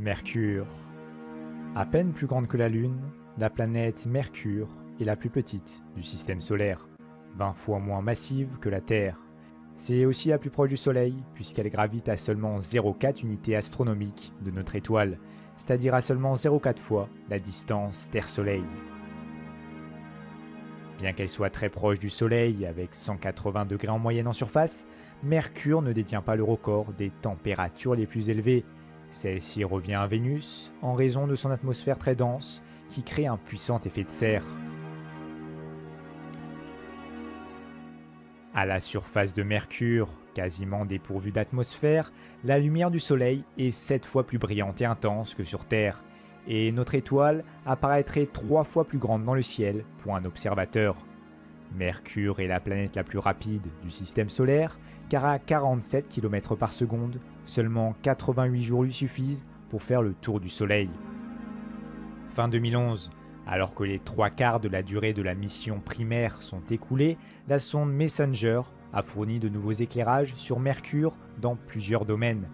Mercure. À peine plus grande que la Lune, la planète Mercure est la plus petite du système solaire, 20 fois moins massive que la Terre. C'est aussi la plus proche du Soleil, puisqu'elle gravite à seulement 0,4 unités astronomiques de notre étoile, c'est-à-dire à seulement 0,4 fois la distance Terre-Soleil. Bien qu'elle soit très proche du Soleil, avec 180 degrés en moyenne en surface, Mercure ne détient pas le record des températures les plus élevées. Celle-ci revient à Vénus en raison de son atmosphère très dense qui crée un puissant effet de serre. À la surface de Mercure, quasiment dépourvue d'atmosphère, la lumière du Soleil est 7 fois plus brillante et intense que sur Terre, et notre étoile apparaîtrait 3 fois plus grande dans le ciel pour un observateur. Mercure est la planète la plus rapide du système solaire, car à 47 km par seconde, seulement 88 jours lui suffisent pour faire le tour du Soleil. Fin 2011, alors que les 3/4 de la durée de la mission primaire sont écoulés, la sonde Messenger a fourni de nouveaux éclairages sur Mercure dans plusieurs domaines.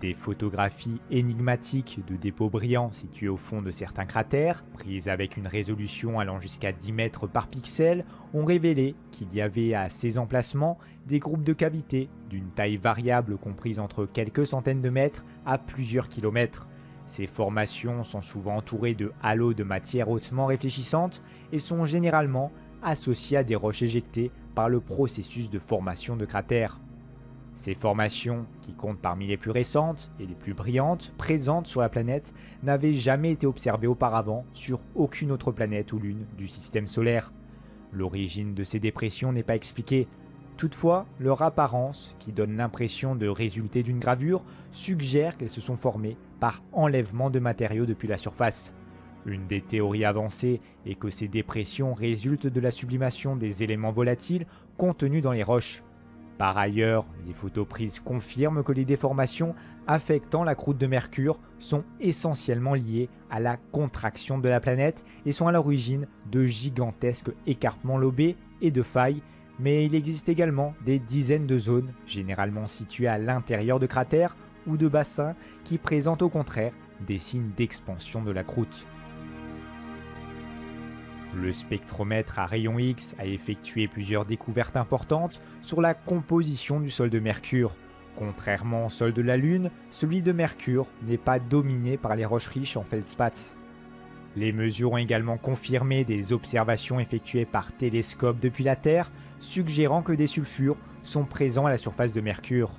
Des photographies énigmatiques de dépôts brillants situés au fond de certains cratères, prises avec une résolution allant jusqu'à 10 mètres par pixel, ont révélé qu'il y avait à ces emplacements des groupes de cavités d'une taille variable comprise entre quelques centaines de mètres à plusieurs kilomètres. Ces formations sont souvent entourées de halos de matière hautement réfléchissante et sont généralement associées à des roches éjectées par le processus de formation de cratères. Ces formations, qui comptent parmi les plus récentes et les plus brillantes présentes sur la planète, n'avaient jamais été observées auparavant sur aucune autre planète ou lune du système solaire. L'origine de ces dépressions n'est pas expliquée. Toutefois, leur apparence, qui donne l'impression de résulter d'une gravure, suggère qu'elles se sont formées par enlèvement de matériaux depuis la surface. Une des théories avancées est que ces dépressions résultent de la sublimation des éléments volatiles contenus dans les roches. Par ailleurs, les photos prises confirment que les déformations affectant la croûte de Mercure sont essentiellement liées à la contraction de la planète et sont à l'origine de gigantesques écartements lobés et de failles, mais il existe également des dizaines de zones, généralement situées à l'intérieur de cratères ou de bassins, qui présentent au contraire des signes d'expansion de la croûte. Le spectromètre à rayons X a effectué plusieurs découvertes importantes sur la composition du sol de Mercure. Contrairement au sol de la Lune, celui de Mercure n'est pas dominé par les roches riches en feldspats. Les mesures ont également confirmé des observations effectuées par télescope depuis la Terre, suggérant que des sulfures sont présents à la surface de Mercure.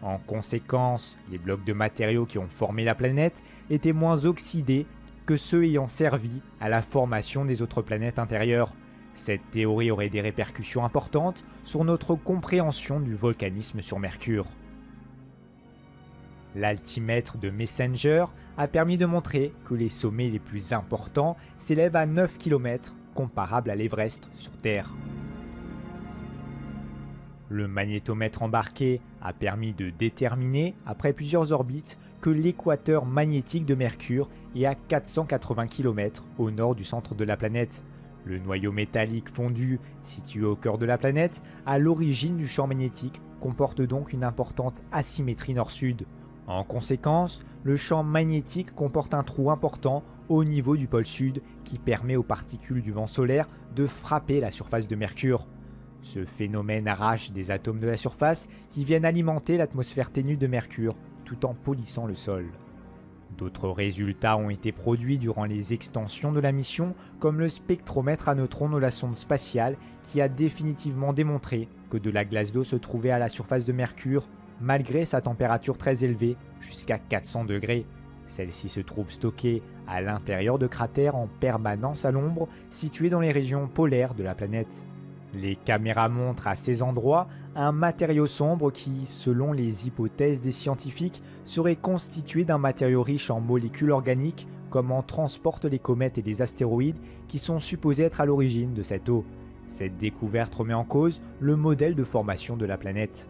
En conséquence, les blocs de matériaux qui ont formé la planète étaient moins oxydés que ceux ayant servi à la formation des autres planètes intérieures. Cette théorie aurait des répercussions importantes sur notre compréhension du volcanisme sur Mercure. L'altimètre de Messenger a permis de montrer que les sommets les plus importants s'élèvent à 9 km, comparable à l'Everest sur Terre. Le magnétomètre embarqué a permis de déterminer, après plusieurs orbites, que l'équateur magnétique de Mercure est à 480 km au nord du centre de la planète. Le noyau métallique fondu, situé au cœur de la planète, à l'origine du champ magnétique, comporte donc une importante asymétrie nord-sud. En conséquence, le champ magnétique comporte un trou important au niveau du pôle sud qui permet aux particules du vent solaire de frapper la surface de Mercure. Ce phénomène arrache des atomes de la surface qui viennent alimenter l'atmosphère ténue de Mercure tout en polissant le sol. D'autres résultats ont été produits durant les extensions de la mission, comme le spectromètre à neutrons de la sonde spatiale qui a définitivement démontré que de la glace d'eau se trouvait à la surface de Mercure, malgré sa température très élevée, jusqu'à 400 degrés. Celle-ci se trouve stockée à l'intérieur de cratères en permanence à l'ombre, situés dans les régions polaires de la planète. Les caméras montrent à ces endroits un matériau sombre qui, selon les hypothèses des scientifiques, serait constitué d'un matériau riche en molécules organiques, comme en transportent les comètes et les astéroïdes qui sont supposés être à l'origine de cette eau. Cette découverte remet en cause le modèle de formation de la planète.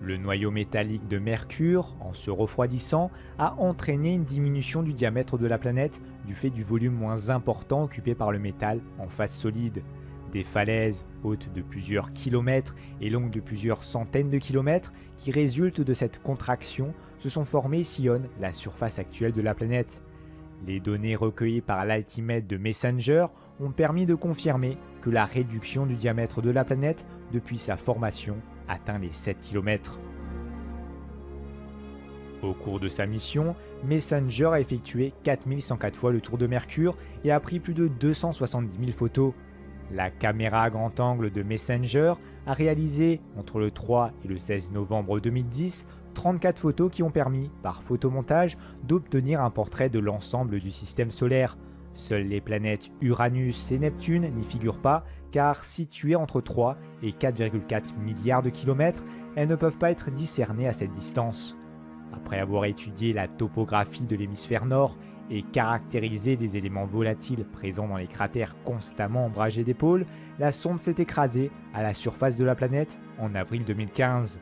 Le noyau métallique de Mercure, en se refroidissant, a entraîné une diminution du diamètre de la planète du fait du volume moins important occupé par le métal en phase solide. Des falaises hautes de plusieurs kilomètres et longues de plusieurs centaines de kilomètres qui résultent de cette contraction se sont formées et sillonnent la surface actuelle de la planète. Les données recueillies par l'altimètre de Messenger ont permis de confirmer que la réduction du diamètre de la planète depuis sa formation atteint les 7 km. Au cours de sa mission, Messenger a effectué 4104 fois le tour de Mercure et a pris plus de 270 000 photos. La caméra à grand angle de Messenger a réalisé, entre le 3 et le 16 novembre 2010, 34 photos qui ont permis, par photomontage, d'obtenir un portrait de l'ensemble du système solaire. Seules les planètes Uranus et Neptune n'y figurent pas, car situées entre 3 et 4,4 milliards de kilomètres, elles ne peuvent pas être discernées à cette distance. Après avoir étudié la topographie de l'hémisphère nord et caractérisé les éléments volatiles présents dans les cratères constamment ombragés des pôles, la sonde s'est écrasée à la surface de la planète en avril 2015.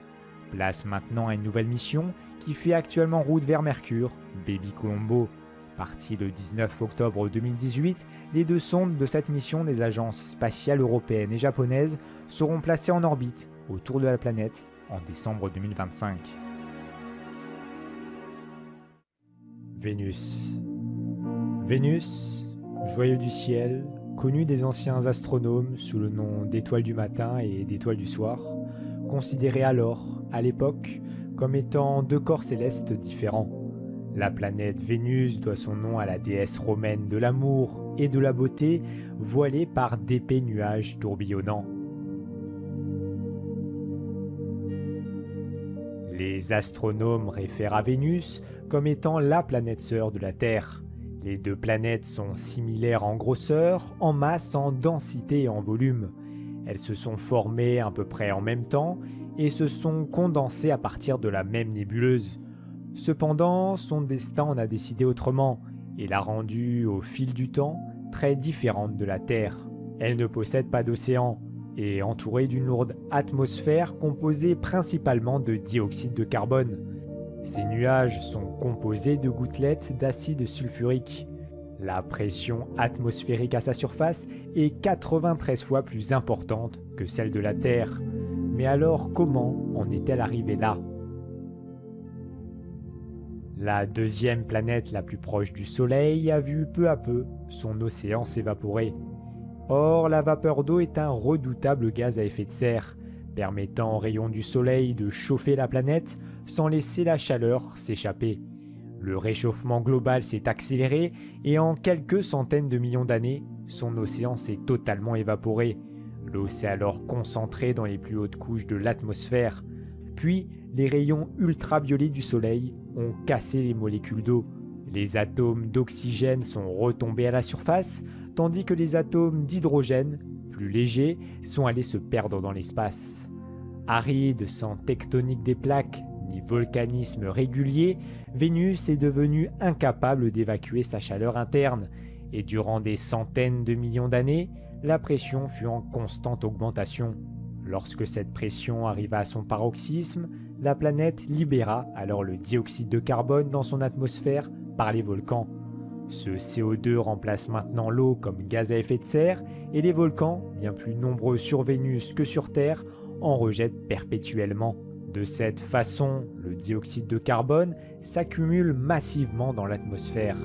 Place maintenant à une nouvelle mission qui fait actuellement route vers Mercure, Baby Colombo. Partie le 19 octobre 2018, les deux sondes de cette mission des agences spatiales européennes et japonaises seront placées en orbite autour de la planète en décembre 2025. Vénus. Vénus, joyau du ciel, connu des anciens astronomes sous le nom d'étoile du matin et d'étoile du soir, considéré alors, à l'époque, comme étant deux corps célestes différents. La planète Vénus doit son nom à la déesse romaine de l'amour et de la beauté, voilée par d'épais nuages tourbillonnants. Les astronomes réfèrent à Vénus comme étant la planète sœur de la Terre. Les deux planètes sont similaires en grosseur, en masse, en densité et en volume. Elles se sont formées à peu près en même temps et se sont condensées à partir de la même nébuleuse. Cependant, son destin en a décidé autrement et l'a rendue, au fil du temps, très différente de la Terre. Elle ne possède pas d'océan et est entourée d'une lourde atmosphère composée principalement de dioxyde de carbone. Ces nuages sont composés de gouttelettes d'acide sulfurique. La pression atmosphérique à sa surface est 93 fois plus importante que celle de la Terre. Mais alors comment en est-elle arrivée là ? La deuxième planète la plus proche du Soleil a vu peu à peu son océan s'évaporer. Or, la vapeur d'eau est un redoutable gaz à effet de serre, permettant aux rayons du Soleil de chauffer la planète sans laisser la chaleur s'échapper. Le réchauffement global s'est accéléré et en quelques centaines de millions d'années, son océan s'est totalement évaporé. L'eau s'est alors concentrée dans les plus hautes couches de l'atmosphère. Puis, les rayons ultraviolets du Soleil ont cassé les molécules d'eau. Les atomes d'oxygène sont retombés à la surface, tandis que les atomes d'hydrogène, plus légers, sont allés se perdre dans l'espace. Aride, sans tectonique des plaques, ni volcanisme régulier, Vénus est devenue incapable d'évacuer sa chaleur interne, et durant des centaines de millions d'années, la pression fut en constante augmentation. Lorsque cette pression arriva à son paroxysme, la planète libéra alors le dioxyde de carbone dans son atmosphère par les volcans. Ce CO2 remplace maintenant l'eau comme gaz à effet de serre et les volcans, bien plus nombreux sur Vénus que sur Terre, en rejettent perpétuellement. De cette façon, le dioxyde de carbone s'accumule massivement dans l'atmosphère.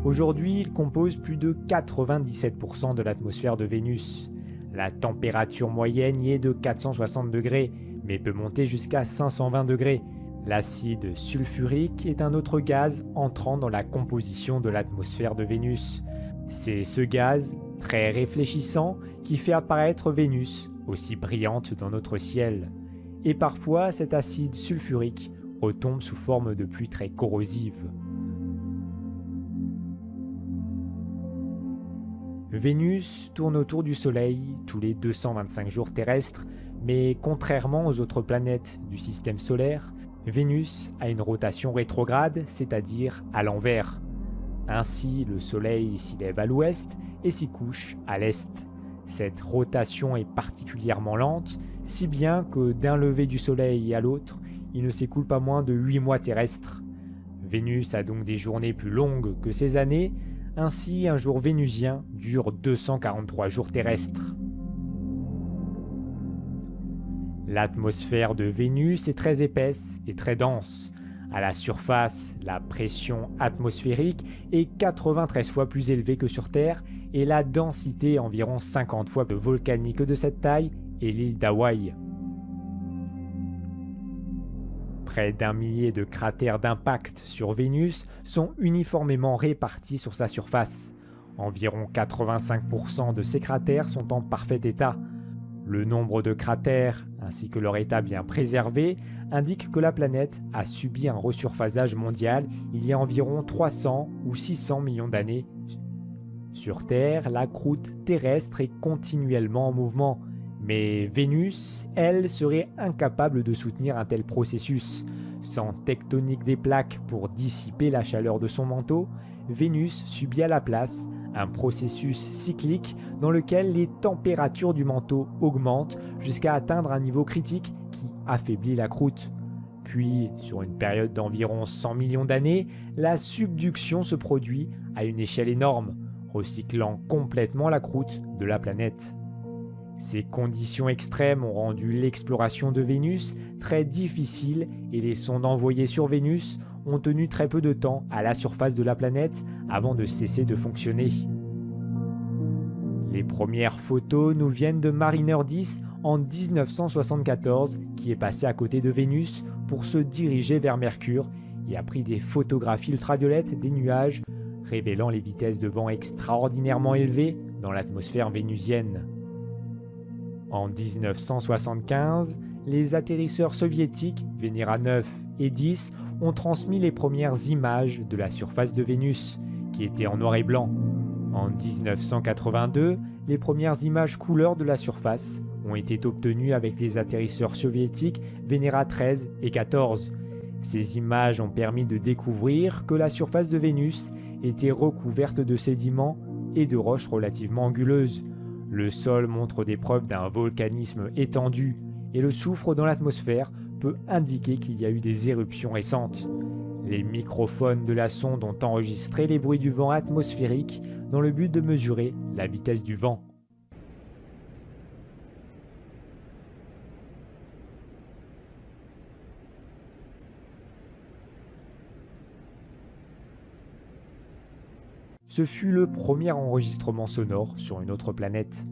Aujourd'hui, il compose plus de 97% de l'atmosphère de Vénus. La température moyenne y est de 460 degrés, mais peut monter jusqu'à 520 degrés. L'acide sulfurique est un autre gaz entrant dans la composition de l'atmosphère de Vénus. C'est ce gaz, très réfléchissant, qui fait apparaître Vénus, aussi brillante dans notre ciel. Et parfois, cet acide sulfurique retombe sous forme de pluie très corrosive. Vénus tourne autour du Soleil tous les 225 jours terrestres, mais contrairement aux autres planètes du système solaire, Vénus a une rotation rétrograde, c'est-à-dire à l'envers. Ainsi, le Soleil s'y lève à l'ouest et s'y couche à l'est. Cette rotation est particulièrement lente, si bien que d'un lever du Soleil à l'autre, il ne s'écoule pas moins de 8 mois terrestres. Vénus a donc des journées plus longues que ses années, Ainsi, un jour vénusien dure 243 jours terrestres. L'atmosphère de Vénus est très épaisse et très dense. À la surface, la pression atmosphérique est 93 fois plus élevée que sur Terre et la densité environ 50 fois plus volcanique de cette taille est l'île d'Hawaï. Près d'1 millier de cratères d'impact sur Vénus sont uniformément répartis sur sa surface. Environ 85% de ces cratères sont en parfait état. Le nombre de cratères, ainsi que leur état bien préservé, indique que la planète a subi un resurfaçage mondial il y a environ 300 ou 600 millions d'années. Sur Terre, la croûte terrestre est continuellement en mouvement, mais Vénus, elle, serait incapable de soutenir un tel processus. Sans tectonique des plaques pour dissiper la chaleur de son manteau, Vénus subit à la place un processus cyclique dans lequel les températures du manteau augmentent jusqu'à atteindre un niveau critique qui affaiblit la croûte. Puis, sur une période d'environ 100 millions d'années, la subduction se produit à une échelle énorme, recyclant complètement la croûte de la planète. Ces conditions extrêmes ont rendu l'exploration de Vénus très difficile et les sondes envoyées sur Vénus ont tenu très peu de temps à la surface de la planète avant de cesser de fonctionner. Les premières photos nous viennent de Mariner 10 en 1974 qui est passé à côté de Vénus pour se diriger vers Mercure et a pris des photographies ultraviolettes des nuages, révélant les vitesses de vent extraordinairement élevées dans l'atmosphère vénusienne. En 1975, les atterrisseurs soviétiques Venera 9 et 10 ont transmis les premières images de la surface de Vénus, qui était en noir et blanc. En 1982, les premières images couleur de la surface ont été obtenues avec les atterrisseurs soviétiques Venera 13 et 14. Ces images ont permis de découvrir que la surface de Vénus était recouverte de sédiments et de roches relativement anguleuses. Le sol montre des preuves d'un volcanisme étendu et le soufre dans l'atmosphère peut indiquer qu'il y a eu des éruptions récentes. Les microphones de la sonde ont enregistré les bruits du vent atmosphérique dans le but de mesurer la vitesse du vent. Ce fut le premier enregistrement sonore sur une autre planète.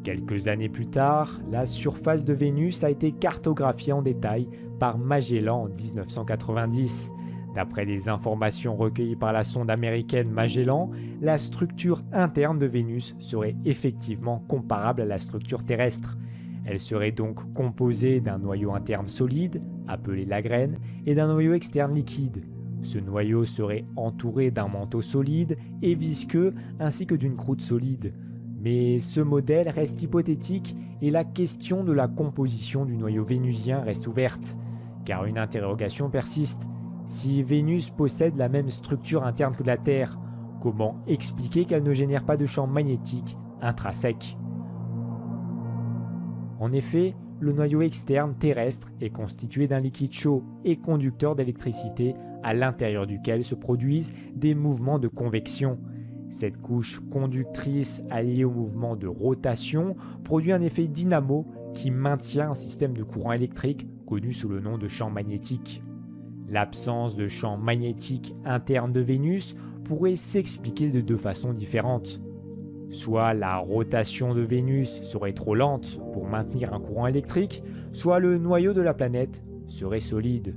Quelques années plus tard, la surface de Vénus a été cartographiée en détail par Magellan en 1990. D'après les informations recueillies par la sonde américaine Magellan, la structure interne de Vénus serait effectivement comparable à la structure terrestre. Elle serait donc composée d'un noyau interne solide, appelé la graine, et d'un noyau externe liquide. Ce noyau serait entouré d'un manteau solide et visqueux ainsi que d'une croûte solide. Mais ce modèle reste hypothétique et la question de la composition du noyau vénusien reste ouverte, car une interrogation persiste. Si Vénus possède la même structure interne que la Terre, comment expliquer qu'elle ne génère pas de champ magnétique intrinsèque ? En effet, le noyau externe terrestre est constitué d'un liquide chaud et conducteur d'électricité à l'intérieur duquel se produisent des mouvements de convection. Cette couche conductrice alliée au mouvement de rotation produit un effet dynamo qui maintient un système de courant électrique connu sous le nom de champ magnétique. L'absence de champ magnétique interne de Vénus pourrait s'expliquer de deux façons différentes. Soit la rotation de Vénus serait trop lente pour maintenir un courant électrique, soit le noyau de la planète serait solide.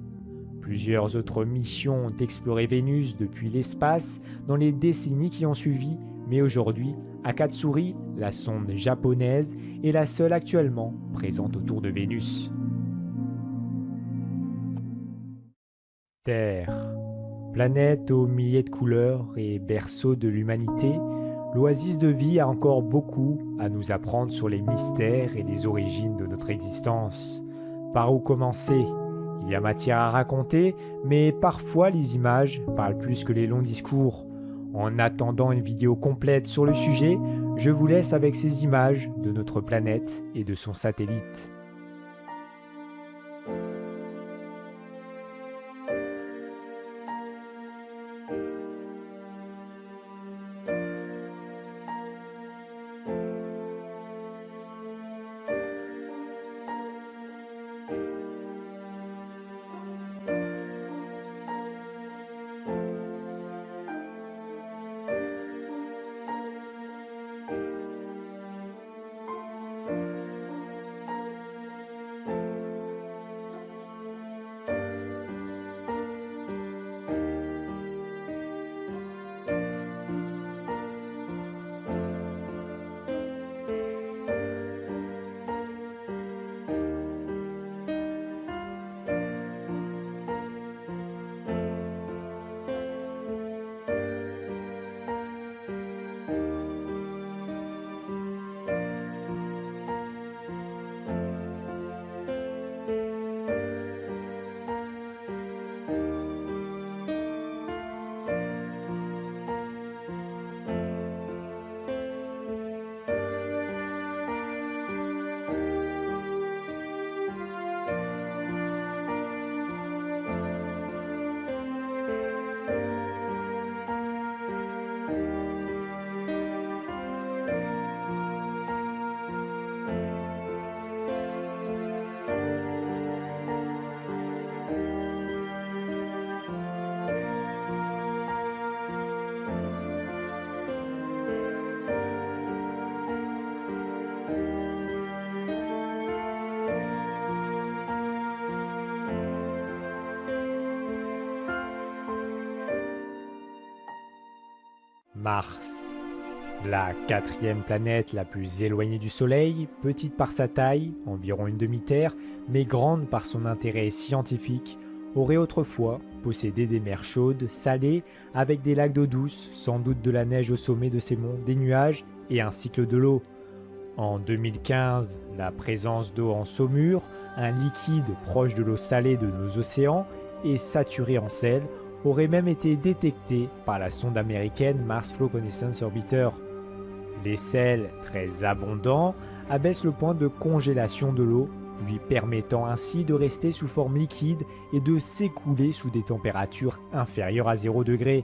Plusieurs autres missions ont exploré Vénus depuis l'espace dans les décennies qui ont suivi, mais aujourd'hui, Akatsuri, la sonde japonaise, est la seule actuellement présente autour de Vénus. Terre, planète aux milliers de couleurs et berceau de l'humanité, l'oasis de vie a encore beaucoup à nous apprendre sur les mystères et les origines de notre existence. Par où commencer ? Il y a matière à raconter, mais parfois les images parlent plus que les longs discours. En attendant une vidéo complète sur le sujet, je vous laisse avec ces images de notre planète et de son satellite. Mars. La quatrième planète la plus éloignée du Soleil, petite par sa taille, environ une demi-terre, mais grande par son intérêt scientifique, aurait autrefois possédé des mers chaudes, salées, avec des lacs d'eau douce, sans doute de la neige au sommet de ses monts, des nuages et un cycle de l'eau. En 2015, la présence d'eau en saumure, un liquide proche de l'eau salée de nos océans et saturé en sel, aurait même été détectée par la sonde américaine Mars Flow Reconnaissance Orbiter. Les sels, très abondants, abaissent le point de congélation de l'eau, lui permettant ainsi de rester sous forme liquide et de s'écouler sous des températures inférieures à 0 degré.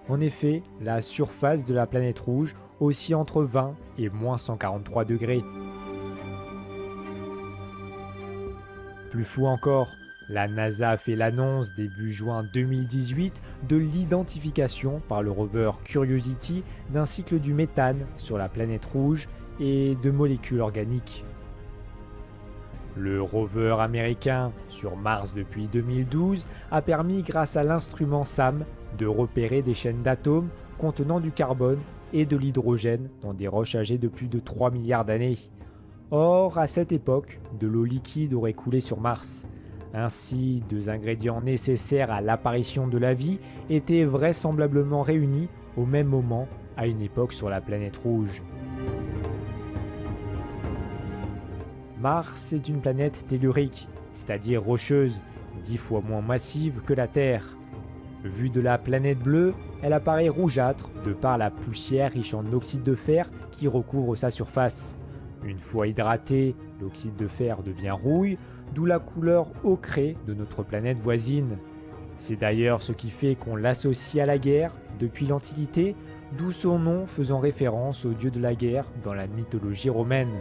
En effet, la surface de la planète rouge oscille entre 20 et moins 143 degrés. Plus fou encore, la NASA a fait l'annonce début juin 2018 de l'identification par le rover Curiosity d'un cycle du méthane sur la planète rouge et de molécules organiques. Le rover américain sur Mars depuis 2012 a permis, grâce à l'instrument SAM, de repérer des chaînes d'atomes contenant du carbone et de l'hydrogène dans des roches âgées de plus de 3 milliards d'années. Or, à cette époque, de l'eau liquide aurait coulé sur Mars. Ainsi, deux ingrédients nécessaires à l'apparition de la vie étaient vraisemblablement réunis au même moment à une époque sur la planète rouge. Mars est une planète tellurique, c'est-à-dire rocheuse, 10 fois moins massive que la Terre. Vue de la planète bleue, elle apparaît rougeâtre de par la poussière riche en oxyde de fer qui recouvre sa surface. Une fois hydratée, l'oxyde de fer devient rouille, d'où la couleur ocrée de notre planète voisine. C'est d'ailleurs ce qui fait qu'on l'associe à la guerre depuis l'Antiquité, d'où son nom faisant référence au dieu de la guerre dans la mythologie romaine.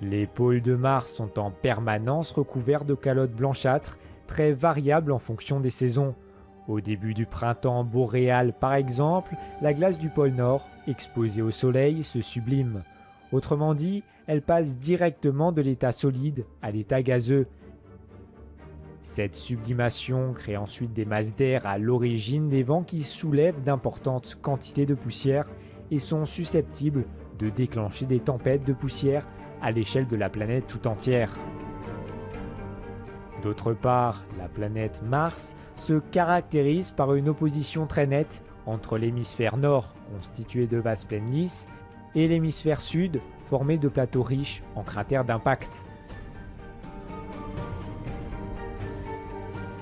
Les pôles de Mars sont en permanence recouverts de calottes blanchâtres, très variables en fonction des saisons. Au début du printemps boréal par exemple, la glace du pôle Nord, exposée au soleil, se sublime. Autrement dit, elle passe directement de l'état solide à l'état gazeux. Cette sublimation crée ensuite des masses d'air à l'origine des vents qui soulèvent d'importantes quantités de poussière et sont susceptibles de déclencher des tempêtes de poussière à l'échelle de la planète tout entière. D'autre part, la planète Mars se caractérise par une opposition très nette entre l'hémisphère nord, constitué de vastes plaines lisses, et l'hémisphère sud, formé de plateaux riches en cratères d'impact.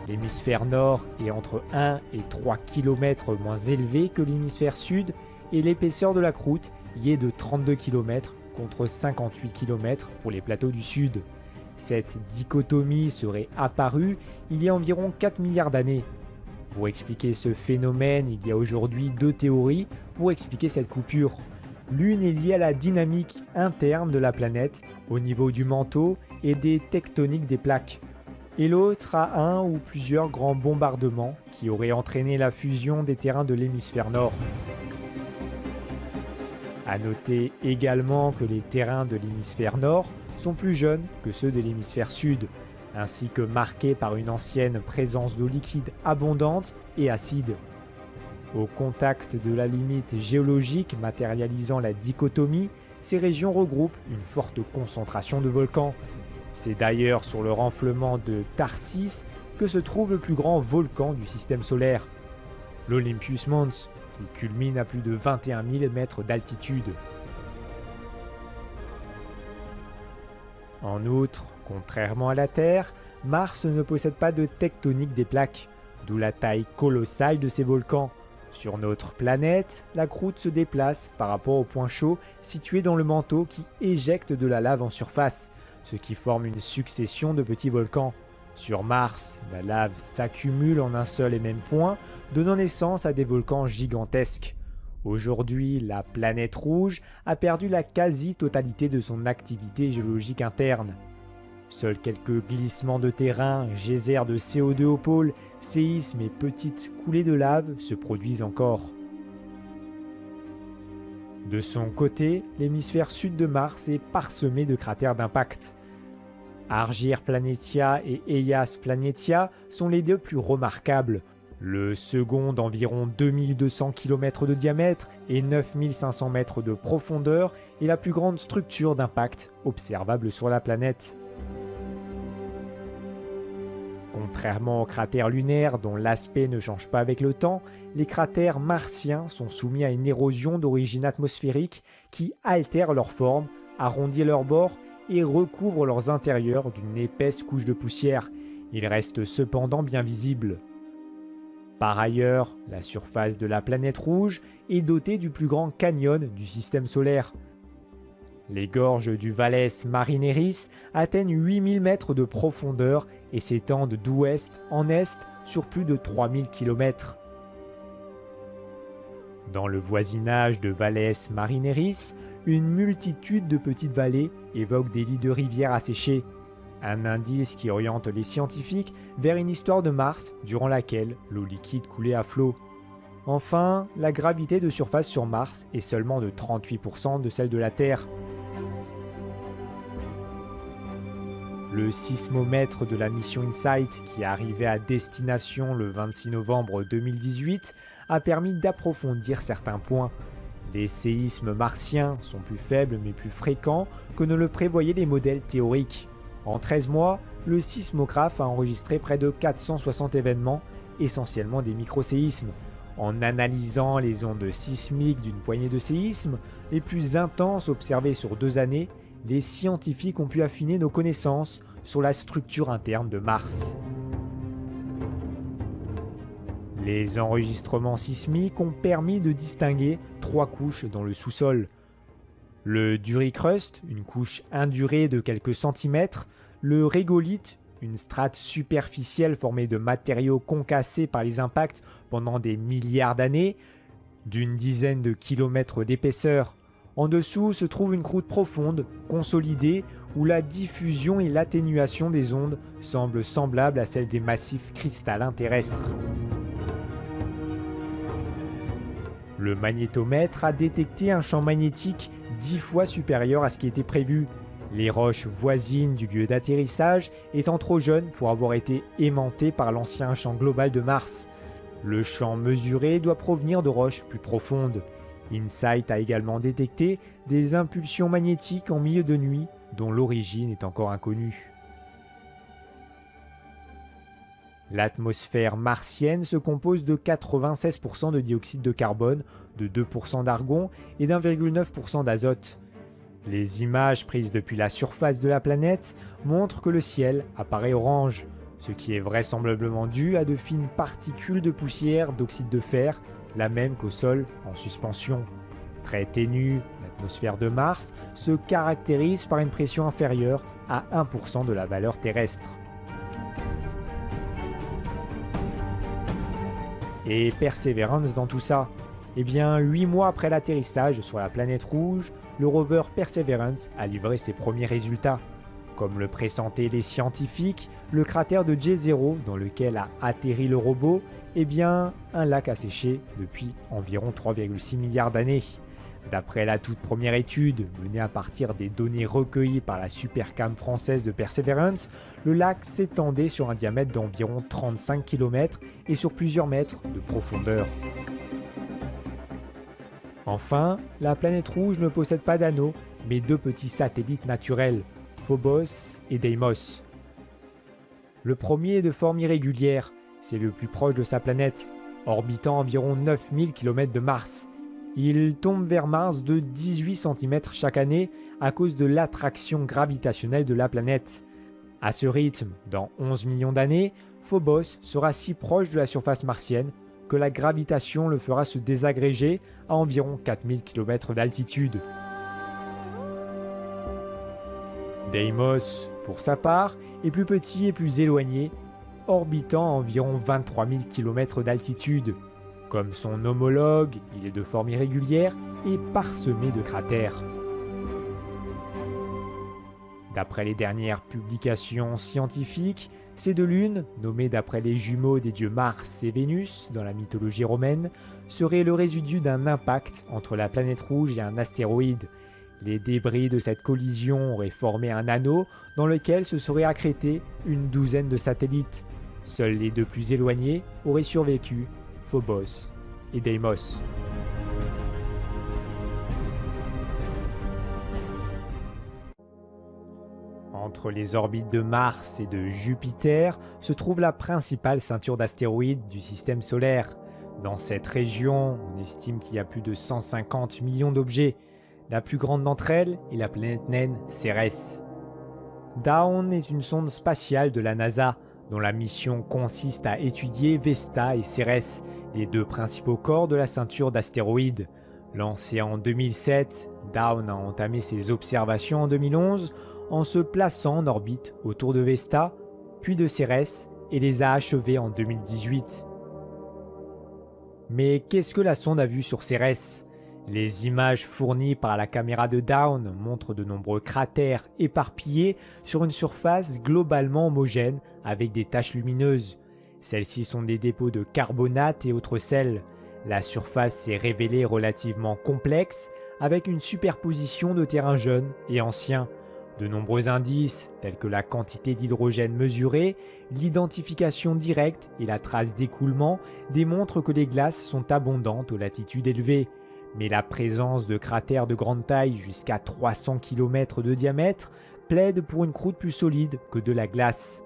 L'hémisphère nord est entre 1 et 3 km moins élevé que l'hémisphère sud et l'épaisseur de la croûte y est de 32 km contre 58 km pour les plateaux du sud. Cette dichotomie serait apparue il y a environ 4 milliards d'années. Pour expliquer ce phénomène, il y a aujourd'hui deux théories pour expliquer cette coupure. L'une est liée à la dynamique interne de la planète au niveau du manteau et des tectoniques des plaques, et l'autre à un ou plusieurs grands bombardements qui auraient entraîné la fusion des terrains de l'hémisphère nord. A noter également que les terrains de l'hémisphère nord sont plus jeunes que ceux de l'hémisphère sud, ainsi que marqués par une ancienne présence d'eau liquide abondante et acide. Au contact de la limite géologique matérialisant la dichotomie, ces régions regroupent une forte concentration de volcans. C'est d'ailleurs sur le renflement de Tharsis que se trouve le plus grand volcan du système solaire, l'Olympus Mons, qui culmine à plus de 21 000 mètres d'altitude. En outre, contrairement à la Terre, Mars ne possède pas de tectonique des plaques, d'où la taille colossale de ses volcans. Sur notre planète, la croûte se déplace par rapport au point chaud situé dans le manteau qui éjecte de la lave en surface, ce qui forme une succession de petits volcans. Sur Mars, la lave s'accumule en un seul et même point, donnant naissance à des volcans gigantesques. Aujourd'hui, la planète rouge a perdu la quasi-totalité de son activité géologique interne. Seuls quelques glissements de terrain, geysers de CO2 au pôle, séismes et petites coulées de lave se produisent encore. De son côté, l'hémisphère sud de Mars est parsemé de cratères d'impact. Argyre Planitia et Eyas Planitia sont les deux plus remarquables. Le second d'environ 2200 km de diamètre et 9500 mètres de profondeur est la plus grande structure d'impact observable sur la planète. Contrairement aux cratères lunaires dont l'aspect ne change pas avec le temps, les cratères martiens sont soumis à une érosion d'origine atmosphérique qui altère leur forme, arrondit leurs bords et recouvre leurs intérieurs d'une épaisse couche de poussière. Ils restent cependant bien visibles. Par ailleurs, la surface de la planète rouge est dotée du plus grand canyon du système solaire. Les gorges du Valles Marineris atteignent 8000 mètres de profondeur et s'étendent d'ouest en est sur plus de 3000 km. Dans le voisinage de Valles Marineris, une multitude de petites vallées évoquent des lits de rivières asséchés. Un indice qui oriente les scientifiques vers une histoire de Mars durant laquelle l'eau liquide coulait à flot. Enfin, la gravité de surface sur Mars est seulement de 38% de celle de la Terre. Le sismomètre de la mission InSight, qui est arrivé à destination le 26 novembre 2018, a permis d'approfondir certains points. Les séismes martiens sont plus faibles mais plus fréquents que ne le prévoyaient les modèles théoriques. En 13 mois, le sismographe a enregistré près de 460 événements, essentiellement des microséismes. En analysant les ondes sismiques d'une poignée de séismes, les plus intenses observées sur 2 années, les scientifiques ont pu affiner nos connaissances sur la structure interne de Mars. Les enregistrements sismiques ont permis de distinguer 3 couches dans le sous-sol. Le duricrust, une couche indurée de quelques centimètres, le régolithe, une strate superficielle formée de matériaux concassés par les impacts pendant des milliards d'années, d'une dizaine de kilomètres d'épaisseur. En dessous se trouve une croûte profonde, consolidée, où la diffusion et l'atténuation des ondes semblent semblables à celles des massifs cristallins terrestres. Le magnétomètre a détecté un champ magnétique 10 fois supérieur à ce qui était prévu. Les roches voisines du lieu d'atterrissage étant trop jeunes pour avoir été aimantées par l'ancien champ global de Mars. Le champ mesuré doit provenir de roches plus profondes. InSight a également détecté des impulsions magnétiques en milieu de nuit dont l'origine est encore inconnue. L'atmosphère martienne se compose de 96% de dioxyde de carbone, de 2% d'argon et d'1,9% d'azote. Les images prises depuis la surface de la planète montrent que le ciel apparaît orange, ce qui est vraisemblablement dû à de fines particules de poussière d'oxyde de fer, la même qu'au sol en suspension. Très ténue, l'atmosphère de Mars se caractérise par une pression inférieure à 1% de la valeur terrestre. Et Perseverance dans tout ça? Eh bien, 8 mois après l'atterrissage sur la planète rouge, le rover Perseverance a livré ses premiers résultats. Comme le pressentaient les scientifiques, le cratère de J0 dans lequel a atterri le robot est bien un lac asséché depuis environ 3,6 milliards d'années. D'après la toute première étude, menée à partir des données recueillies par la Supercam française de Perseverance, le lac s'étendait sur un diamètre d'environ 35 km et sur plusieurs mètres de profondeur. Enfin, la planète rouge ne possède pas d'anneaux, mais 2 petits satellites naturels, Phobos et Deimos. Le premier est de forme irrégulière, c'est le plus proche de sa planète, orbitant environ 9000 km de Mars. Il tombe vers Mars de 18 cm chaque année à cause de l'attraction gravitationnelle de la planète. À ce rythme, dans 11 millions d'années, Phobos sera si proche de la surface martienne que la gravitation le fera se désagréger à environ 4000 km d'altitude. Deimos, pour sa part, est plus petit et plus éloigné, orbitant à environ 23 000 km d'altitude. Comme son homologue, il est de forme irrégulière et parsemé de cratères. D'après les dernières publications scientifiques, ces 2 lunes, nommées d'après les jumeaux des dieux Mars et Vénus dans la mythologie romaine, seraient le résidu d'un impact entre la planète rouge et un astéroïde. Les débris de cette collision auraient formé un anneau dans lequel se seraient accrétés une douzaine de satellites. Seuls les deux plus éloignés auraient survécu, Phobos et Deimos. Entre les orbites de Mars et de Jupiter se trouve la principale ceinture d'astéroïdes du système solaire. Dans cette région, on estime qu'il y a plus de 150 millions d'objets. La plus grande d'entre elles est la planète naine Cérès. Dawn est une sonde spatiale de la NASA, dont la mission consiste à étudier Vesta et Cérès, les deux principaux corps de la ceinture d'astéroïdes. Lancée en 2007, Dawn a entamé ses observations en 2011 en se plaçant en orbite autour de Vesta, puis de Cérès, et les a achevées en 2018. Mais qu'est-ce que la sonde a vu sur Cérès ? Les images fournies par la caméra de Dawn montrent de nombreux cratères éparpillés sur une surface globalement homogène avec des taches lumineuses. Celles-ci sont des dépôts de carbonate et autres sels. La surface s'est révélée relativement complexe avec une superposition de terrains jeunes et anciens. De nombreux indices, tels que la quantité d'hydrogène mesurée, l'identification directe et la trace d'écoulement, démontrent que les glaces sont abondantes aux latitudes élevées. Mais la présence de cratères de grande taille jusqu'à 300 km de diamètre plaide pour une croûte plus solide que de la glace.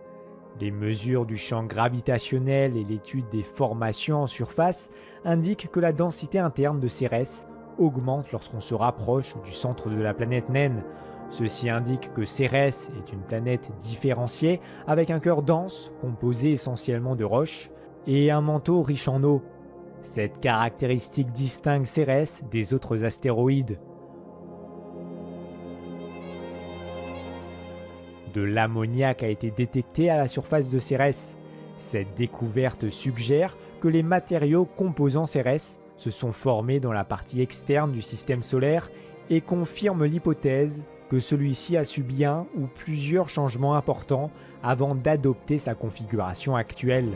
Les mesures du champ gravitationnel et l'étude des formations en surface indiquent que la densité interne de Cérès augmente lorsqu'on se rapproche du centre de la planète naine. Ceci indique que Cérès est une planète différenciée avec un cœur dense composé essentiellement de roches et un manteau riche en eau. Cette caractéristique distingue Cérès des autres astéroïdes. De l'ammoniac a été détecté à la surface de Cérès. Cette découverte suggère que les matériaux composant Cérès se sont formés dans la partie externe du système solaire et confirme l'hypothèse que celui-ci a subi un ou plusieurs changements importants avant d'adopter sa configuration actuelle.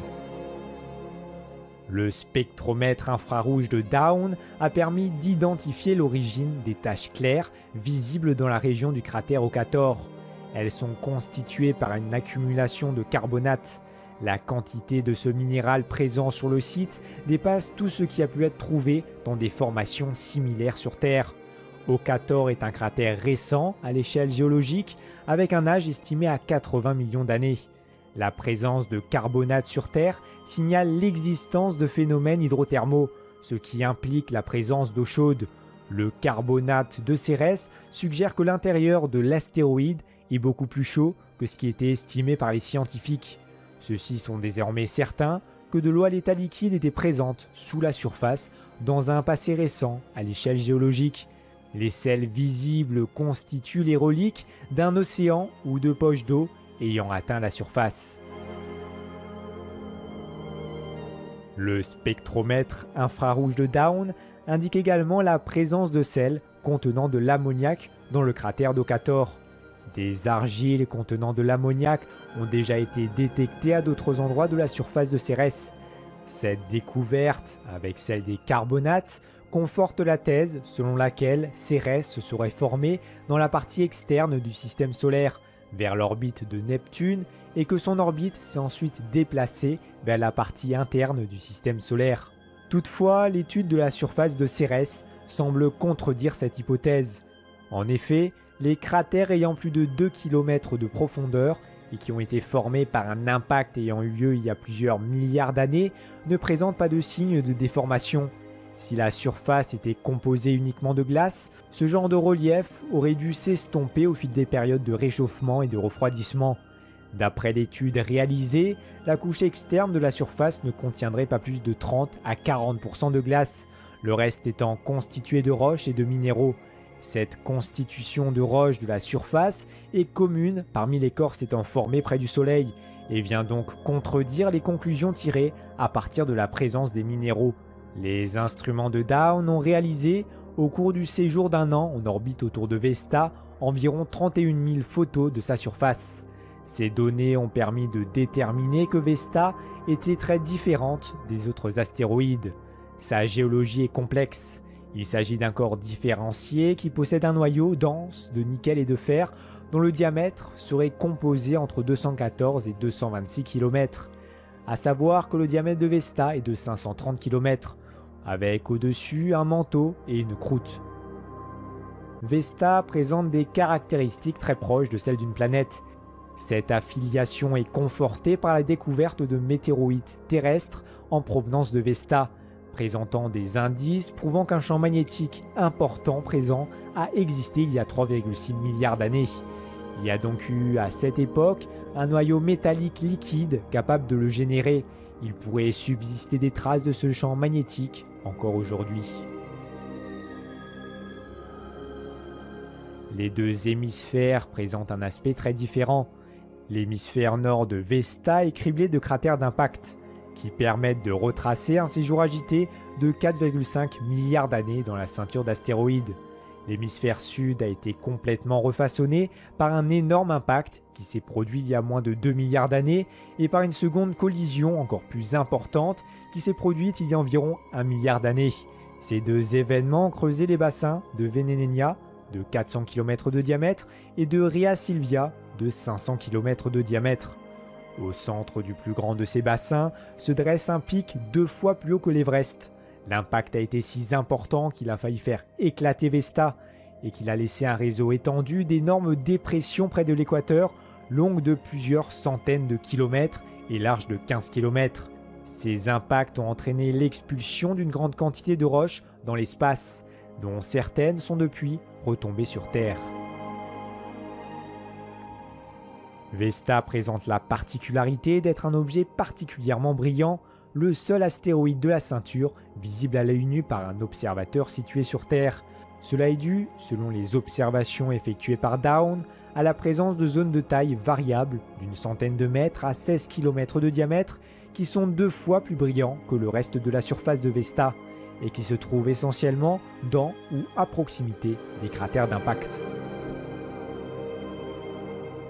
Le spectromètre infrarouge de Dawn a permis d'identifier l'origine des taches claires visibles dans la région du cratère Okator. Elles sont constituées par une accumulation de carbonate. La quantité de ce minéral présent sur le site dépasse tout ce qui a pu être trouvé dans des formations similaires sur Terre. Okator est un cratère récent à l'échelle géologique avec un âge estimé à 80 millions d'années. La présence de carbonate sur Terre signale l'existence de phénomènes hydrothermaux, ce qui implique la présence d'eau chaude. Le carbonate de Cérès suggère que l'intérieur de l'astéroïde est beaucoup plus chaud que ce qui était estimé par les scientifiques. Ceux-ci sont désormais certains que de l'eau à l'état liquide était présente sous la surface dans un passé récent à l'échelle géologique. Les sels visibles constituent les reliques d'un océan ou de poches d'eau ayant atteint la surface. Le spectromètre infrarouge de Dawn indique également la présence de sels contenant de l'ammoniac dans le cratère d'Okator. Des argiles contenant de l'ammoniac ont déjà été détectées à d'autres endroits de la surface de Cérès. Cette découverte, avec celle des carbonates, conforte la thèse selon laquelle Cérès se serait formé dans la partie externe du système solaire, vers l'orbite de Neptune, et que son orbite s'est ensuite déplacée vers la partie interne du système solaire. Toutefois, l'étude de la surface de Cérès semble contredire cette hypothèse. En effet, les cratères ayant plus de 2 km de profondeur et qui ont été formés par un impact ayant eu lieu il y a plusieurs milliards d'années ne présentent pas de signes de déformation. Si la surface était composée uniquement de glace, ce genre de relief aurait dû s'estomper au fil des périodes de réchauffement et de refroidissement. D'après l'étude réalisée, la couche externe de la surface ne contiendrait pas plus de 30 à 40% de glace, le reste étant constitué de roches et de minéraux. Cette constitution de roches de la surface est commune parmi les corps s'étant formés près du Soleil et vient donc contredire les conclusions tirées à partir de la présence des minéraux. Les instruments de Dawn ont réalisé, au cours du séjour d'un an en orbite autour de Vesta, environ 31 000 photos de sa surface. Ces données ont permis de déterminer que Vesta était très différente des autres astéroïdes. Sa géologie est complexe. Il s'agit d'un corps différencié qui possède un noyau dense de nickel et de fer dont le diamètre serait composé entre 214 et 226 km. à savoir que le diamètre de Vesta est de 530 km, avec au-dessus un manteau et une croûte. Vesta présente des caractéristiques très proches de celles d'une planète. Cette affiliation est confortée par la découverte de météoroïdes terrestres en provenance de Vesta, présentant des indices prouvant qu'un champ magnétique important présent a existé il y a 3,6 milliards d'années. Il y a donc eu à cette époque un noyau métallique liquide capable de le générer. Il pourrait subsister des traces de ce champ magnétique encore aujourd'hui. Les deux hémisphères présentent un aspect très différent. L'hémisphère nord de Vesta est criblé de cratères d'impact, qui permettent de retracer un séjour agité de 4,5 milliards d'années dans la ceinture d'astéroïdes. L'hémisphère sud a été complètement refaçonné par un énorme impact qui s'est produit il y a moins de 2 milliards d'années et par une seconde collision encore plus importante qui s'est produite il y a environ 1 milliard d'années. Ces deux événements ont creusé les bassins de Venenenia, de 400 km de diamètre, et de Rhea Silvia, de 500 km de diamètre. Au centre du plus grand de ces bassins se dresse un pic 2 fois plus haut que l'Everest. L'impact a été si important qu'il a failli faire éclater Vesta et qu'il a laissé un réseau étendu d'énormes dépressions près de l'équateur, longues de plusieurs centaines de kilomètres et larges de 15 km. Ces impacts ont entraîné l'expulsion d'une grande quantité de roches dans l'espace, dont certaines sont depuis retombées sur Terre. Vesta présente la particularité d'être un objet particulièrement brillant, le seul astéroïde de la ceinture visible à l'œil nu par un observateur situé sur Terre. Cela est dû, selon les observations effectuées par Down, à la présence de zones de taille variable d'une centaine de mètres à 16 km de diamètre qui sont 2 fois plus brillants que le reste de la surface de Vesta et qui se trouvent essentiellement dans ou à proximité des cratères d'impact.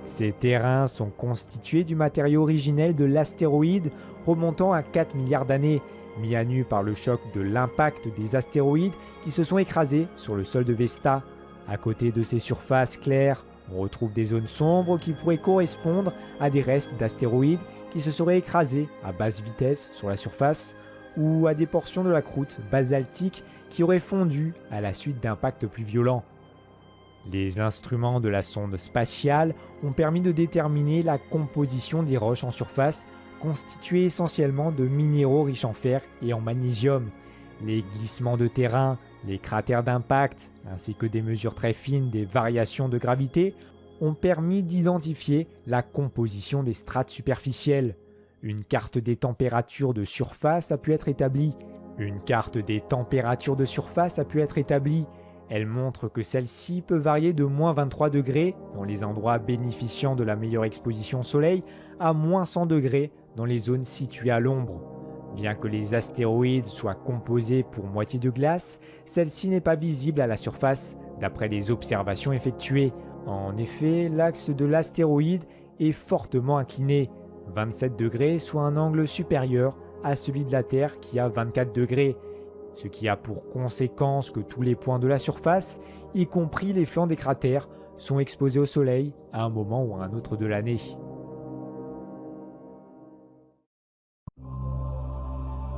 Ces terrains sont constitués du matériau originel de l'astéroïde remontant à 4 milliards d'années, mis à nu par le choc de l'impact des astéroïdes qui se sont écrasés sur le sol de Vesta. À côté de ces surfaces claires, on retrouve des zones sombres qui pourraient correspondre à des restes d'astéroïdes qui se seraient écrasés à basse vitesse sur la surface ou à des portions de la croûte basaltique qui auraient fondu à la suite d'impacts plus violents. Les instruments de la sonde spatiale ont permis de déterminer la composition des roches en surface, constituées essentiellement de minéraux riches en fer et en magnésium. Les glissements de terrain, les cratères d'impact, ainsi que des mesures très fines des variations de gravité, ont permis d'identifier la composition des strates superficielles. Une carte des températures de surface a pu être établie. Elle montre que celle-ci peut varier de moins 23 degrés dans les endroits bénéficiant de la meilleure exposition au soleil à moins 100 degrés dans les zones situées à l'ombre. Bien que les astéroïdes soient composés pour moitié de glace, celle-ci n'est pas visible à la surface d'après les observations effectuées. En effet, l'axe de l'astéroïde est fortement incliné, 27 degrés, soit un angle supérieur à celui de la Terre qui a 24 degrés. Ce qui a pour conséquence que tous les points de la surface, y compris les flancs des cratères, sont exposés au soleil à un moment ou à un autre de l'année.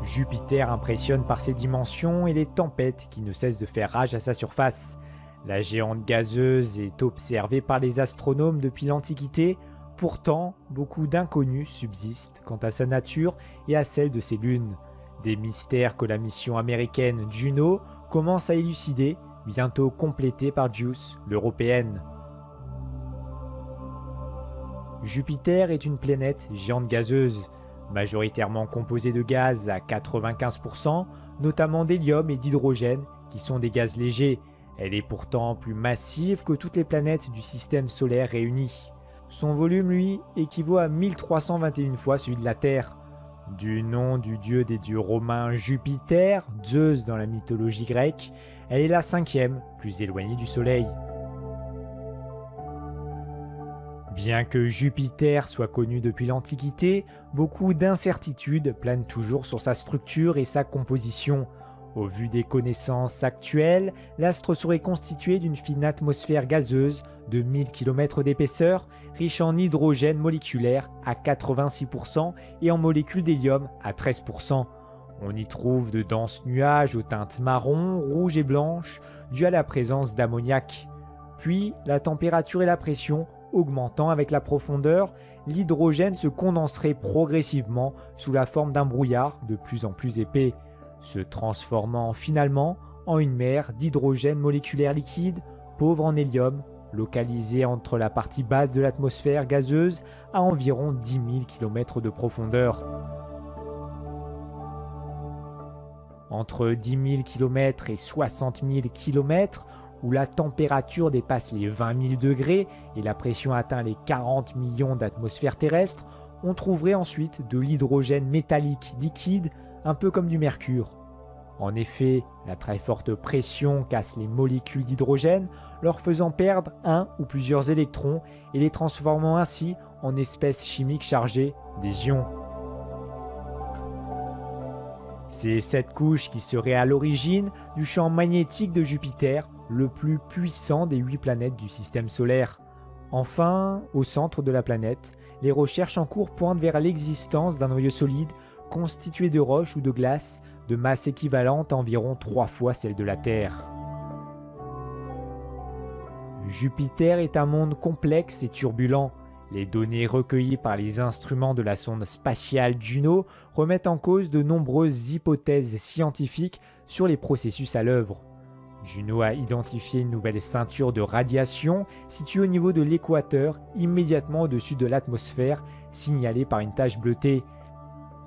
Jupiter impressionne par ses dimensions et les tempêtes qui ne cessent de faire rage à sa surface. La géante gazeuse est observée par les astronomes depuis l'Antiquité, pourtant beaucoup d'inconnus subsistent quant à sa nature et à celle de ses lunes. Des mystères que la mission américaine Juno commence à élucider, bientôt complétée par JUICE, l'européenne. Jupiter est une planète géante gazeuse, majoritairement composée de gaz à 95%, notamment d'hélium et d'hydrogène, qui sont des gaz légers. Elle est pourtant plus massive que toutes les planètes du système solaire réunies. Son volume, lui, équivaut à 1321 fois celui de la Terre. Du nom du dieu des dieux romains Jupiter, Zeus dans la mythologie grecque, elle est la 5e, plus éloignée du Soleil. Bien que Jupiter soit connu depuis l'Antiquité, beaucoup d'incertitudes planent toujours sur sa structure et sa composition. Au vu des connaissances actuelles, l'astre serait constitué d'une fine atmosphère gazeuse de 1000 km d'épaisseur, riche en hydrogène moléculaire à 86% et en molécules d'hélium à 13%. On y trouve de denses nuages aux teintes marron, rouge et blanches, dus à la présence d'ammoniac. Puis, la température et la pression augmentant avec la profondeur, l'hydrogène se condenserait progressivement sous la forme d'un brouillard de plus en plus épais, se transformant finalement en une mer d'hydrogène moléculaire liquide, pauvre en hélium, localisée entre la partie basse de l'atmosphère gazeuse à environ 10 000 km de profondeur. Entre 10 000 km et 60 000 km, où la température dépasse les 20 000 degrés et la pression atteint les 40 millions d'atmosphères terrestres, on trouverait ensuite de l'hydrogène métallique liquide, un peu comme du mercure. En effet, la très forte pression casse les molécules d'hydrogène, leur faisant perdre un ou plusieurs électrons et les transformant ainsi en espèces chimiques chargées, des ions. C'est cette couche qui serait à l'origine du champ magnétique de Jupiter, le plus puissant des 8 planètes du système solaire. Enfin, au centre de la planète, les recherches en cours pointent vers l'existence d'un noyau solide constitué de roches ou de glace de masse équivalente à environ 3 fois celle de la Terre. Jupiter est un monde complexe et turbulent. Les données recueillies par les instruments de la sonde spatiale Juno remettent en cause de nombreuses hypothèses scientifiques sur les processus à l'œuvre. Juno a identifié une nouvelle ceinture de radiation située au niveau de l'équateur, immédiatement au-dessus de l'atmosphère, signalée par une tache bleutée.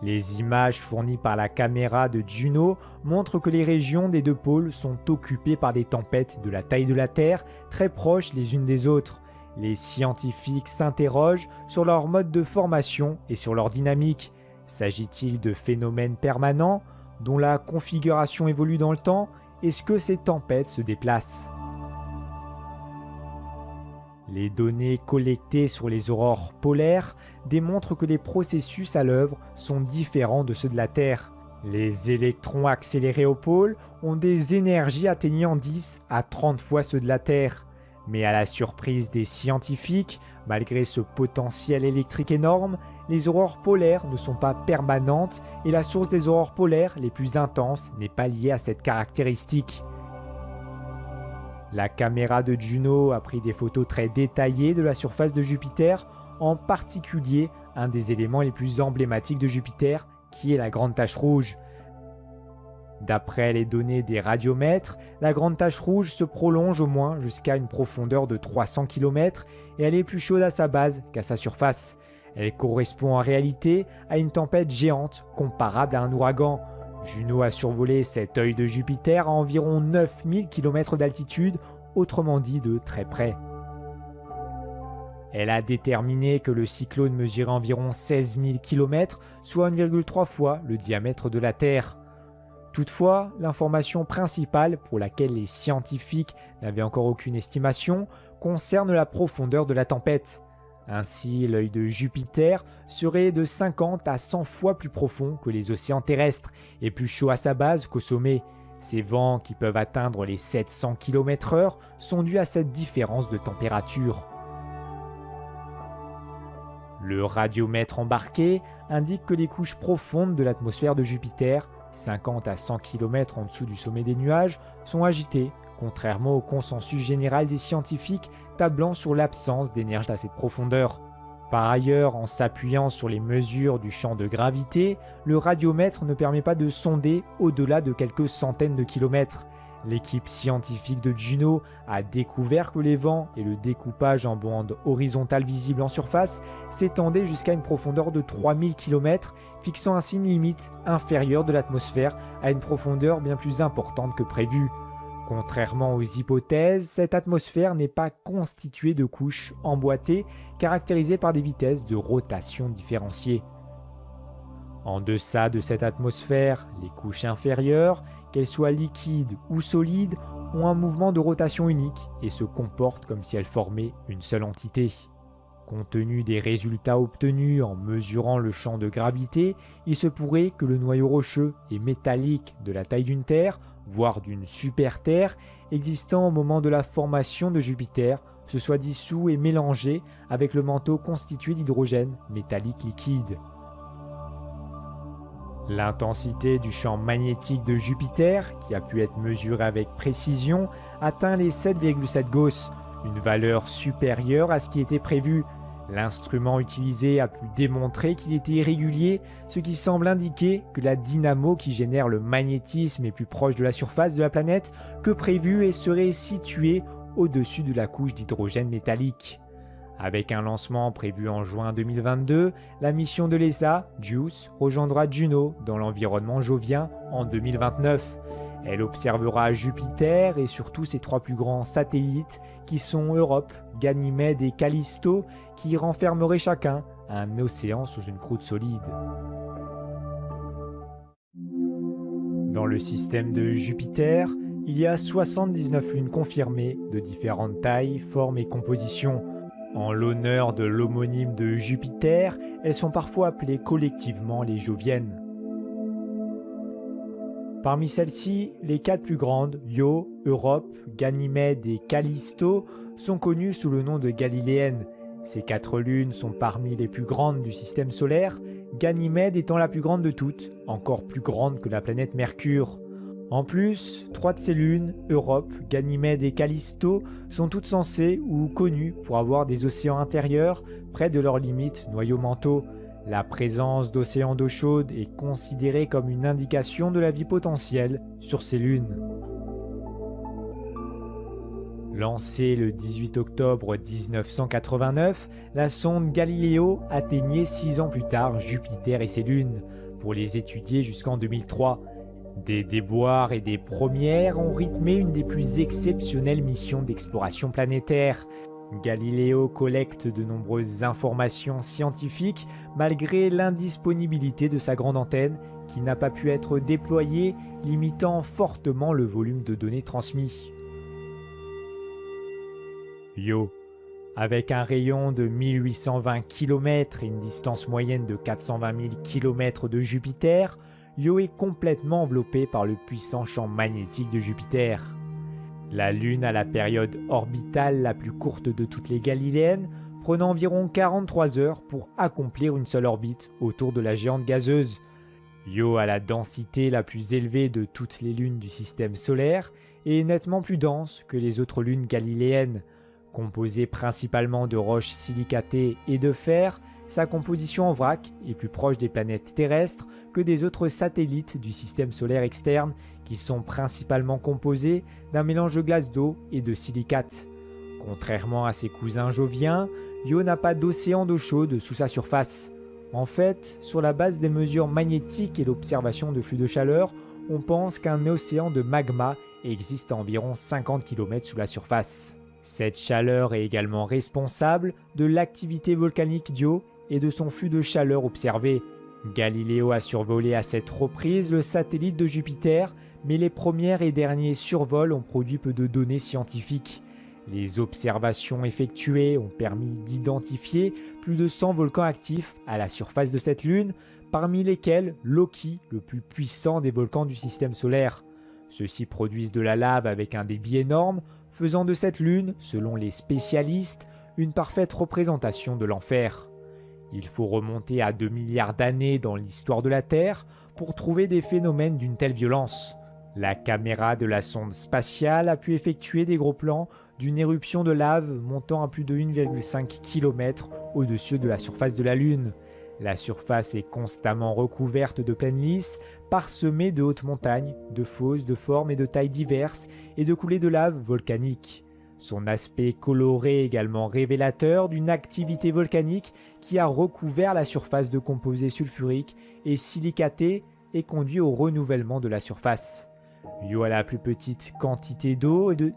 Les images fournies par la caméra de Juno montrent que les régions des deux pôles sont occupées par des tempêtes de la taille de la Terre, très proches les unes des autres. Les scientifiques s'interrogent sur leur mode de formation et sur leur dynamique. S'agit-il de phénomènes permanents, dont la configuration évolue dans le temps? Est-ce que ces tempêtes se déplacent? Les données collectées sur les aurores polaires démontrent que les processus à l'œuvre sont différents de ceux de la Terre. Les électrons accélérés au pôle ont des énergies atteignant 10 à 30 fois ceux de la Terre. Mais à la surprise des scientifiques, malgré ce potentiel électrique énorme, les aurores polaires ne sont pas permanentes et la source des aurores polaires les plus intenses n'est pas liée à cette caractéristique. La caméra de Juno a pris des photos très détaillées de la surface de Jupiter, en particulier un des éléments les plus emblématiques de Jupiter, qui est la grande tache rouge. D'après les données des radiomètres, la grande tache rouge se prolonge au moins jusqu'à une profondeur de 300 km et elle est plus chaude à sa base qu'à sa surface. Elle correspond en réalité à une tempête géante comparable à un ouragan. Juno a survolé cet œil de Jupiter à environ 9000 km d'altitude, autrement dit de très près. Elle a déterminé que le cyclone mesurait environ 16 000 km, soit 1,3 fois le diamètre de la Terre. Toutefois, l'information principale pour laquelle les scientifiques n'avaient encore aucune estimation concerne la profondeur de la tempête. Ainsi, l'œil de Jupiter serait de 50 à 100 fois plus profond que les océans terrestres et plus chaud à sa base qu'au sommet. Ces vents, qui peuvent atteindre les 700 km/h, sont dus à cette différence de température. Le radiomètre embarqué indique que les couches profondes de l'atmosphère de Jupiter, 50 à 100 km en dessous du sommet des nuages, sont agitées, contrairement au consensus général des scientifiques tablant sur l'absence d'énergie à cette profondeur. Par ailleurs, en s'appuyant sur les mesures du champ de gravité, le radiomètre ne permet pas de sonder au-delà de quelques centaines de kilomètres. L'équipe scientifique de Juno a découvert que les vents et le découpage en bandes horizontales visibles en surface s'étendaient jusqu'à une profondeur de 3000 km, fixant ainsi une limite inférieure de l'atmosphère à une profondeur bien plus importante que prévu. Contrairement aux hypothèses, cette atmosphère n'est pas constituée de couches emboîtées caractérisées par des vitesses de rotation différenciées. En deçà de cette atmosphère, les couches inférieures, qu'elles soient liquides ou solides, ont un mouvement de rotation unique et se comportent comme si elles formaient une seule entité. Compte tenu des résultats obtenus en mesurant le champ de gravité, il se pourrait que le noyau rocheux et métallique de la taille d'une Terre, voire d'une super-Terre, existant au moment de la formation de Jupiter, se soit dissous et mélangé avec le manteau constitué d'hydrogène métallique liquide. L'intensité du champ magnétique de Jupiter, qui a pu être mesurée avec précision, atteint les 7,7 Gauss, une valeur supérieure à ce qui était prévu. L'instrument utilisé a pu démontrer qu'il était irrégulier, ce qui semble indiquer que la dynamo qui génère le magnétisme est plus proche de la surface de la planète que prévu et serait située au-dessus de la couche d'hydrogène métallique. Avec un lancement prévu en juin 2022, la mission de l'ESA, JUICE, rejoindra Juno dans l'environnement jovien en 2029. Elle observera Jupiter et surtout ses 3 plus grands satellites qui sont Europe, Ganymède et Callisto, qui renfermeraient chacun un océan sous une croûte solide. Dans le système de Jupiter, il y a 79 lunes confirmées de différentes tailles, formes et compositions. En l'honneur de l'homonyme de Jupiter, elles sont parfois appelées collectivement les Joviennes. Parmi celles-ci, les 4 plus grandes, Io, Europe, Ganymède et Callisto, sont connues sous le nom de Galiléennes. Ces 4 lunes sont parmi les plus grandes du système solaire, Ganymède étant la plus grande de toutes, encore plus grande que la planète Mercure. En plus, 3 de ces lunes, Europe, Ganymède et Callisto, sont toutes censées ou connues pour avoir des océans intérieurs près de leurs limites noyaux-manteaux. La présence d'océans d'eau chaude est considérée comme une indication de la vie potentielle sur ces lunes. Lancée le 18 octobre 1989, la sonde Galileo atteignait 6 ans plus tard Jupiter et ses lunes, pour les étudier jusqu'en 2003. Des déboires et des premières ont rythmé une des plus exceptionnelles missions d'exploration planétaire. Galileo collecte de nombreuses informations scientifiques malgré l'indisponibilité de sa grande antenne qui n'a pas pu être déployée, limitant fortement le volume de données transmis. Io, avec un rayon de 1820 km et une distance moyenne de 420 000 km de Jupiter, Io est complètement enveloppé par le puissant champ magnétique de Jupiter. La Lune a la période orbitale la plus courte de toutes les Galiléennes, prenant environ 43 heures pour accomplir une seule orbite autour de la géante gazeuse. Io a la densité la plus élevée de toutes les lunes du système solaire et est nettement plus dense que les autres lunes galiléennes. Composée principalement de roches silicatées et de fer, sa composition en vrac est plus proche des planètes terrestres que des autres satellites du système solaire externe qui sont principalement composés d'un mélange de glace d'eau et de silicate. Contrairement à ses cousins joviens, Io n'a pas d'océan d'eau chaude sous sa surface. En fait, sur la base des mesures magnétiques et l'observation de flux de chaleur, on pense qu'un océan de magma existe à environ 50 km sous la surface. Cette chaleur est également responsable de l'activité volcanique d'Io et de son flux de chaleur observé. Galileo a survolé à cette reprise le satellite de Jupiter, mais les premiers et derniers survols ont produit peu de données scientifiques. Les observations effectuées ont permis d'identifier plus de 100 volcans actifs à la surface de cette lune, parmi lesquels Loki, le plus puissant des volcans du système solaire. Ceux-ci produisent de la lave avec un débit énorme, faisant de cette lune, selon les spécialistes, une parfaite représentation de l'enfer. Il faut remonter à 2 milliards d'années dans l'histoire de la Terre pour trouver des phénomènes d'une telle violence. La caméra de la sonde spatiale a pu effectuer des gros plans d'une éruption de lave montant à plus de 1,5 km au-dessus de la surface de la Lune. La surface est constamment recouverte de plaines lisses, parsemée de hautes montagnes, de fosses de formes et de tailles diverses et de coulées de lave volcaniques. Son aspect coloré est également révélateur d'une activité volcanique qui a recouvert la surface de composés sulfuriques et silicatés et conduit au renouvellement de la surface. Io a la plus petite quantité d'eau de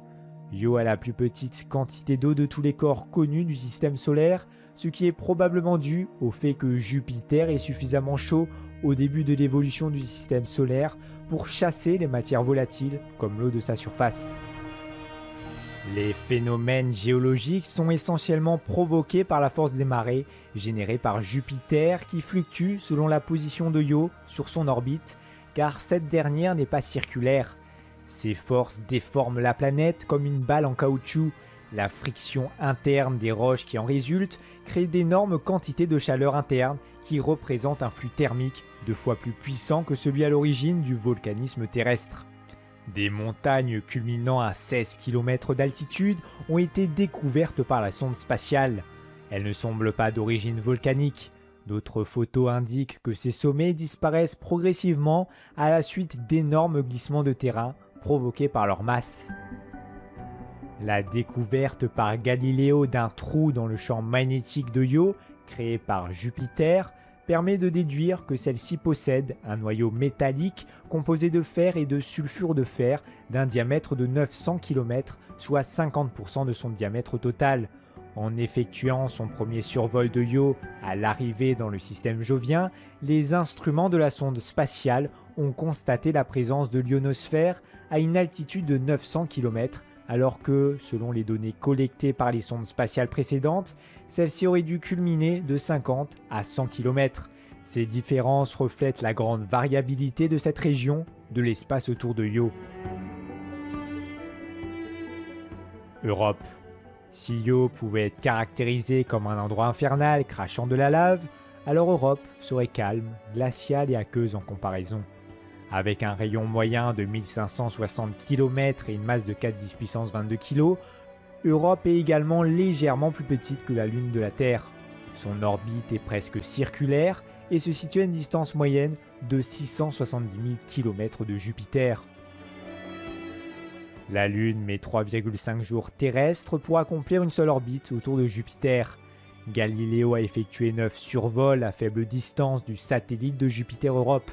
tous les corps connus du système solaire, ce qui est probablement dû au fait que Jupiter est suffisamment chaud au début de l'évolution du système solaire pour chasser les matières volatiles comme l'eau de sa surface. Les phénomènes géologiques sont essentiellement provoqués par la force des marées générée par Jupiter qui fluctue selon la position de Io sur son orbite, car cette dernière n'est pas circulaire. Ces forces déforment la planète comme une balle en caoutchouc. La friction interne des roches qui en résulte crée d'énormes quantités de chaleur interne qui représentent un flux thermique 2 fois plus puissant que celui à l'origine du volcanisme terrestre. Des montagnes culminant à 16 km d'altitude ont été découvertes par la sonde spatiale. Elles ne semblent pas d'origine volcanique. D'autres photos indiquent que ces sommets disparaissent progressivement à la suite d'énormes glissements de terrain provoqués par leur masse. La découverte par Galiléo d'un trou dans le champ magnétique de Io, créé par Jupiter, permet de déduire que celle-ci possède un noyau métallique composé de fer et de sulfure de fer d'un diamètre de 900 km, soit 50% de son diamètre total. En effectuant son premier survol de Io à l'arrivée dans le système jovien, les instruments de la sonde spatiale ont constaté la présence de l'ionosphère à une altitude de 900 km, alors que, selon les données collectées par les sondes spatiales précédentes, celle-ci aurait dû culminer de 50 à 100 km. Ces différences reflètent la grande variabilité de cette région de l'espace autour de Io. Europe. Si Io pouvait être caractérisé comme un endroit infernal crachant de la lave, alors Europe serait calme, glaciale et aqueuse en comparaison. Avec un rayon moyen de 1560 km et une masse de 4 puissance 22 kg, Europe est également légèrement plus petite que la Lune de la Terre. Son orbite est presque circulaire et se situe à une distance moyenne de 670 000 km de Jupiter. La Lune met 3,5 jours terrestres pour accomplir une seule orbite autour de Jupiter. Galiléo a effectué 9 survols à faible distance du satellite de Jupiter Europe.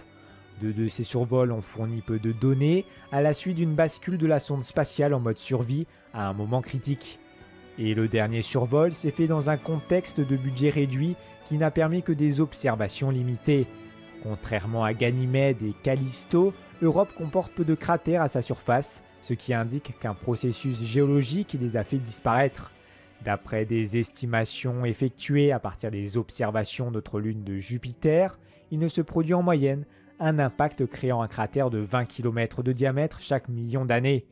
Deux de ces survols ont fourni peu de données à la suite d'une bascule de la sonde spatiale en mode survie à un moment critique. Et le dernier survol s'est fait dans un contexte de budget réduit qui n'a permis que des observations limitées. Contrairement à Ganymède et Callisto, Europe comporte peu de cratères à sa surface, ce qui indique qu'un processus géologique les a fait disparaître. D'après des estimations effectuées à partir des observations d'autres lunes de Jupiter, il ne se produit en moyenne un impact créant un cratère de 20 km de diamètre chaque million d'années.